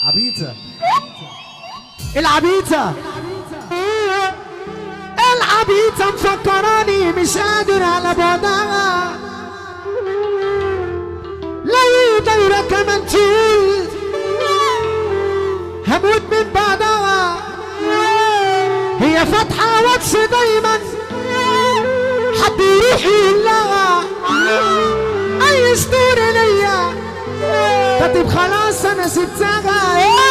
عبيطة العبيطة العبيطة مفكراني مش قادر على بعدها، لو دايرة كمان تقول هموت من بعدها. هي فاتحة واتس دايما حد يروح يقولها اي ستوري ليا كاتب خلاص انا سبتها.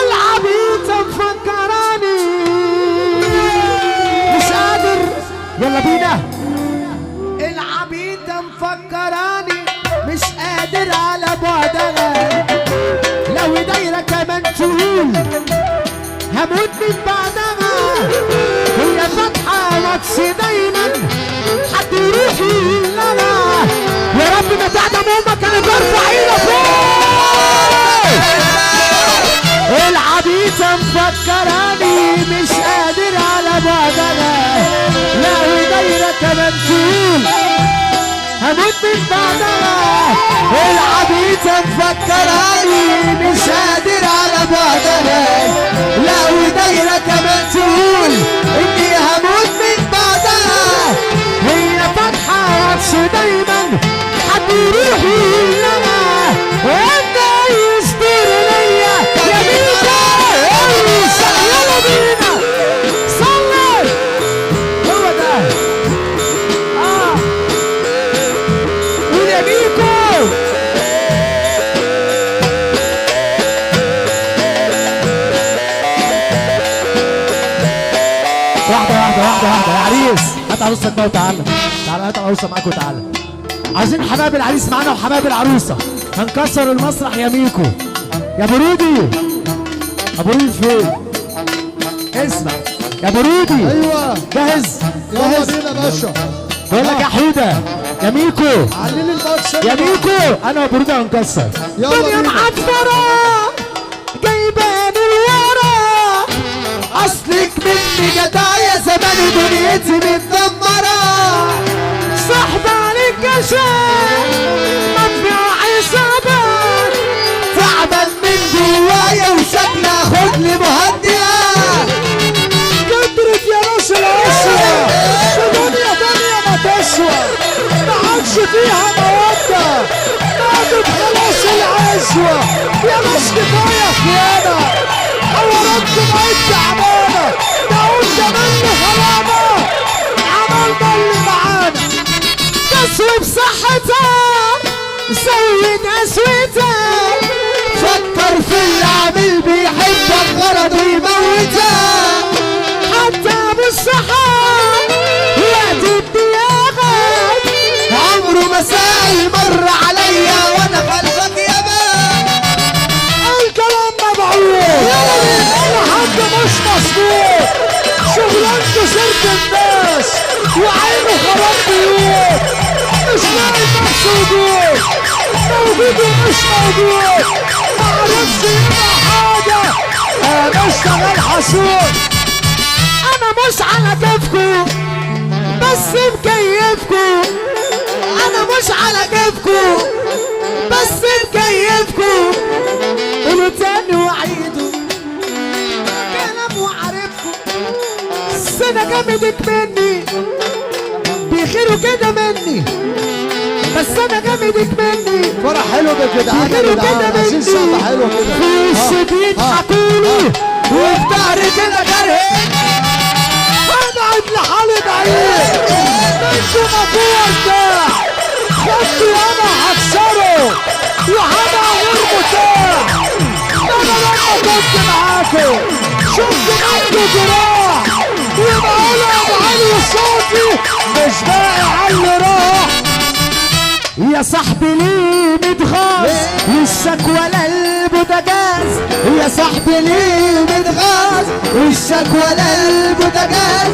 العبيطة مفكراني مش قادر. يلا بينا. العبيطة مفكراني مش قادر على بعدها، لو دايرة كمان تقول هموت من بعدها. هي فاتحة واتس دايما حد يروح يقولها يا رب ما تعدم امك كانت ارفع ايدك فوق. العبيطة مفكراني مش قادر على بعدها، لو دايرة كمان تقول هموت من بعدها. العبيطة مفكراني مش قادر على بعدها، لو دايرة كمان تقول اني هموت من بعدها. هي فاتحة واتس دايما حد يروح يقولها وانت يستر ليا يا ميكا. يلا بينا صلي. هو ده قول يا ميكو. واحدة يا عريس. هات عروسك بقى وتعالى. تعالى هات عروسة معاك وتعالى. عايزين حبايب العريس معانا وحبايب العروسة. هنكسر المسرح يا ميكو. يا برودي. يا برودي فين؟ اسمع يا برودي. ايوه جاهز؟ يلا بينا يا باشا. بقول لك يا حوده يا ميكو. علي لي الماتش يا ميكو انا وبرودي هنكسر. يلا دنيا بينا. معفرة جايباني لورا، اصلك مني جدع يا زمان دنيتي متدمرة. صاحب عليك عشان مطبع عصابات، تعبان من جوايا وشكلي اخد لي مهدئة. كبرت يا راس العشرة دنيا تانية ما تسوى، ما عادش فيها مودة، ماتت خلاص العزوة. يا ناس كفاية خيانة، حواراتكم بقت تعبانة، ده قلت مني خلانة. عملنا اللي معانا تصويب صحتها سوي قسوتها، فكر في اللي عامل بيحبك غرض يموتها. حتى بالصحاب وقت الدياغات عمره ما ساعي مر عليا وانا خلفك يابا. الكلام مبعوث انا حد مش مظبوط، شغلانته سيرة الناس وعينه خراب بيوت، مش لاقي نفسه وجود، موجود ومش موجود، معرفش يبقى حاجة. انا بشتغل حسود، انا مش على كيفكو بس مكيفكو، انا مش على كيفكو بس مكيفكو. قولوا تاني وعيدوا كلام وعارفكو، السنة جامدك مني بيخيروا كده مني، بس انا جامدك مني. فرح حلو بالجدعان يا بيخيروا كده جدعان، عايزين مني، سقفة حلوة كده. في وشي بيضحكولي وفي ظهري كده كارهين. قاعد لحالي بعيد انتوا مفوق ارتاح، خدتوا انا هكسره وهبقى غير متاح. انا لما كنت معاكم شفت منكم جراح، وبقول ابعالي صوتي مش باقي على اللي راح. يا صاحبي ليه متغاظ وشك ولا البوتاجاز، يا صاحبي ليه متغاظ وشك ولا البوتاجاز.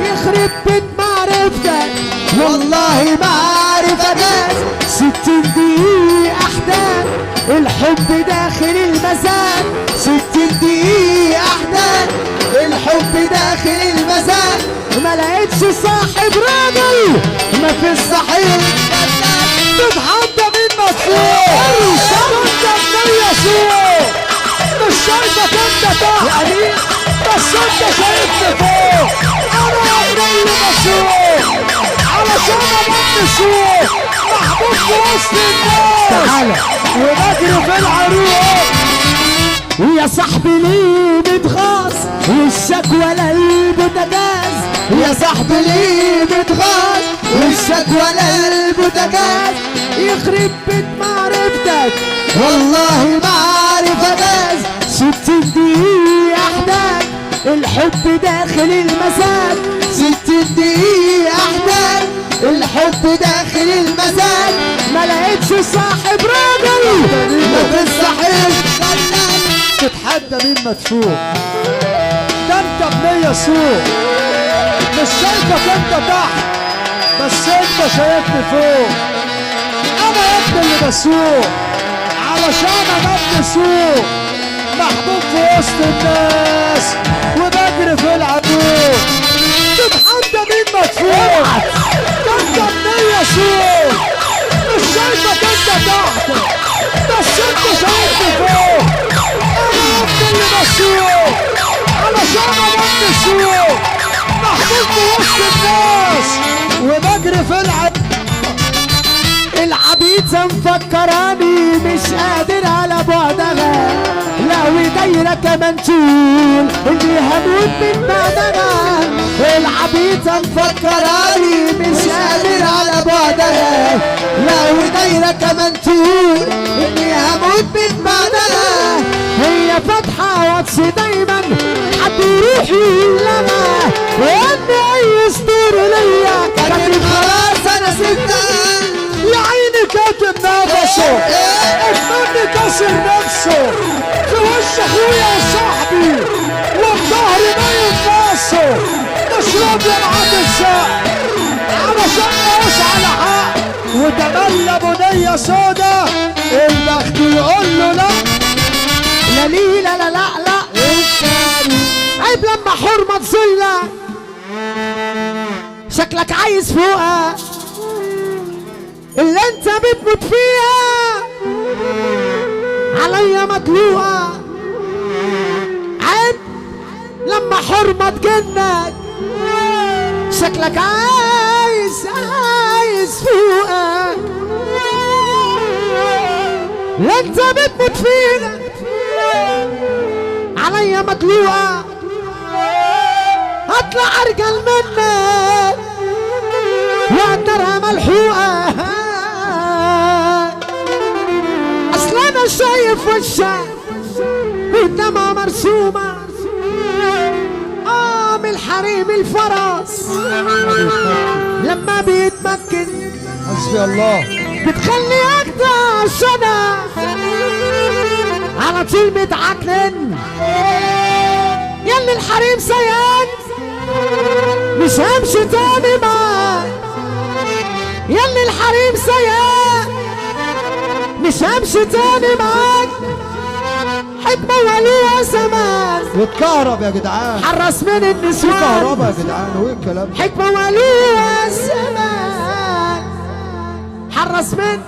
يخرب بيت معرفتك والله معرفتك، 60 دقيقة احداث الحب داخل المزاد، 60 دقيقة احداث الحب داخل المزاد. ما لقيتش صاحب راجل ما في الصحيح تتحدى من مدفوع، انت النية سوق مش شايفة تحت بس انت شايفني فوق. انا يا ابن اللي بسوق علشان ابقى سوق محبوب في وسط الناس. تعالى وبجري في العروق. يا صاحبي ليه بتغاظ وشك ولا البوتاجاز؟ يا صاحبي ليه بتغاظ وشك ولا البوتاجاز؟ يخرب بيت معرفتك والله ما عارف اجاز. 60 دقيقة احداث الحب داخل المزاد. 60 دقيقة احداث الحب داخل المزاد. ما لقيتش صاحب راجل ما تستحيل تتحدى مين مدفوق. ده انت بنية سوق مش شايفك انت تحت بس انت شايفني فوق. انا يا ابني اللي بسوق علشان انا ابن سوق محبوب في وسط الناس وبجري في العدو. تتحدى مين مدفوق. ده انت بنية سوق مش شايفك انت تحت بس انت شايفني فوق. انا يا ابني اللي بسوق علشان انا ابن سوق محبوب في وسط الناس وبجري في العدو. العبيطة مفكراني مش قادر على بعدها، لو دايرة كمان طول اللي هموت من بعدها. العبيطة مفكراني مش قادر على بعدها، لو دايرة كمان طول اللي هموت من بعدها. هي فاتحة واتس دايما حد يروح يلغى، وان اي ستور ليا كاتب خلاص انا سبتها. يا عيني كاتب نفسه اتمنى كسر نفسه في وش اخويا وصاحبي وبظهري ميت نفسه. نشرب يا معاد الساق علشان نعيش على حق وتملى بنية سودا. البخت يقول له لا لا لي لا لا لا لا. عيب لما حرمة تزلك شكلك عايز فوقها اللي انت بتموت فيها عليا مطلوقة. عيب لما حرمة تجنك شكلك عايز فوقها اللي انت بتموت فيها عليا مطلوقة. اطلع ارجل منك وقدرها ملحوقة. اصل انا شايف وشك قدامها مرسومة من الحريم الفرس لما بيتمكن حسبي الله بتخلي اجدع سنة على طول متعكنن. ياللي الحريم سيان مش همشي تاني معاك. ياللي الحريم سيان مش همشي تاني معاك. حكمة وليها زمان واتكهرب يا جدعان. حرس من النسوان كهربا يا جدعان. وايه الكلام ده؟ حكمة وليها زمان حرس من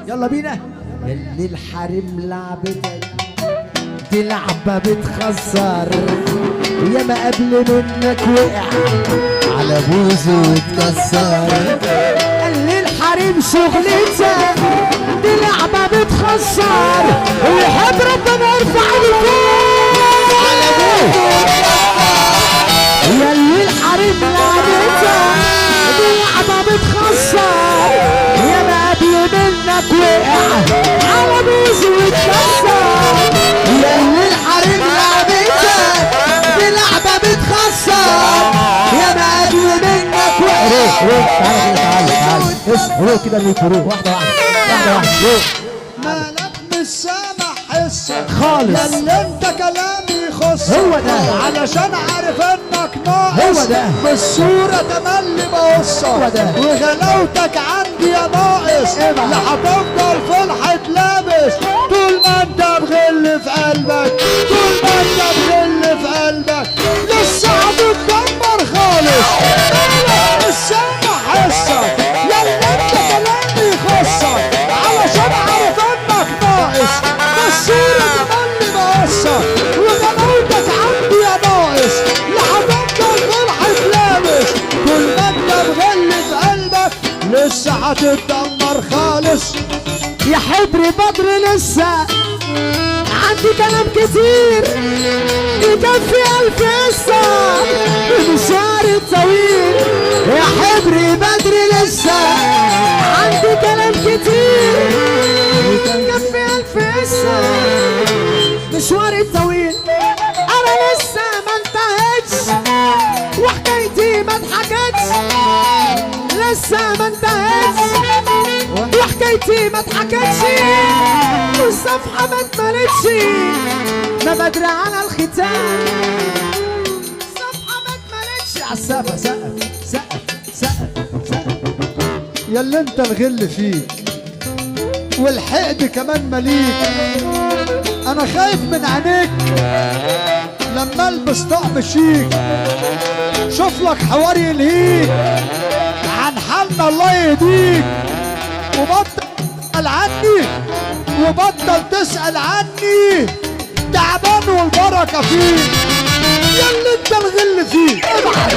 يلا بينا. ياللي الحريم لعبتك دي لعبة بتخسر، ياما قبل منك وقع على بوزه واتكسر. ياللي الحريم شغلتك دي لعبة بتخسر، ويحب ربنا يرفع لفوق على بوزه ياللي الحريم لعبتك دي لعبة بتخسر، ياما قبل منك وقع على بوزه واتكسر. ياللي الحريم لعبتك دي لعبة بتخسر. يا ما قبل منك وقع. روح كده اللي روح واحدة واحدة روح. مالك مش سامع حسك خالص. ياللي انت كلامي يخصك. هو ده. علشان عارف انك ناقص. هو ده. بالصورة تملي بقصك. هو ده. وغلاوتك عندي يا ناقص. ابعد. لا هتفضل فرحة لابس طول ما انت بغل في قلبك. طول ما انت بغل في قلبك لسه هتتدمر خالص. مالك مش سامع حسك ياللي انت كلامي يخصك. علشان عارف انك ناقص بالصورة تملي بقصك. هتتدمر خالص. يا حبري بدر لسه عندي كلام كتير يكفي 1000 قصة المشوار الطويل. يا حبري بدر لسه عندي كلام كتير يكفي 1000 قصة مشواري الطويل. أنا لسه ما انتهتش وحكايتي ما اتحكتش، لسه ما انتهتش وحكايتي ما اتحكتش، والصفحة ما اتملتش، ما بدري على الختام، الصفحة ما اتملتش. عالسقف سقف سقف سقف سقف. ياللي انت الغل فيك والحقد كمان مليك. انا خايف من عينيك لما البس طقم شيك، شوف لك حوار يلهيك عن حالنا الله يهديك. وبطل تسأل عني وبطل تسأل عني، تعبان والبركة فيك. ياللي انت الغل فيك ابعت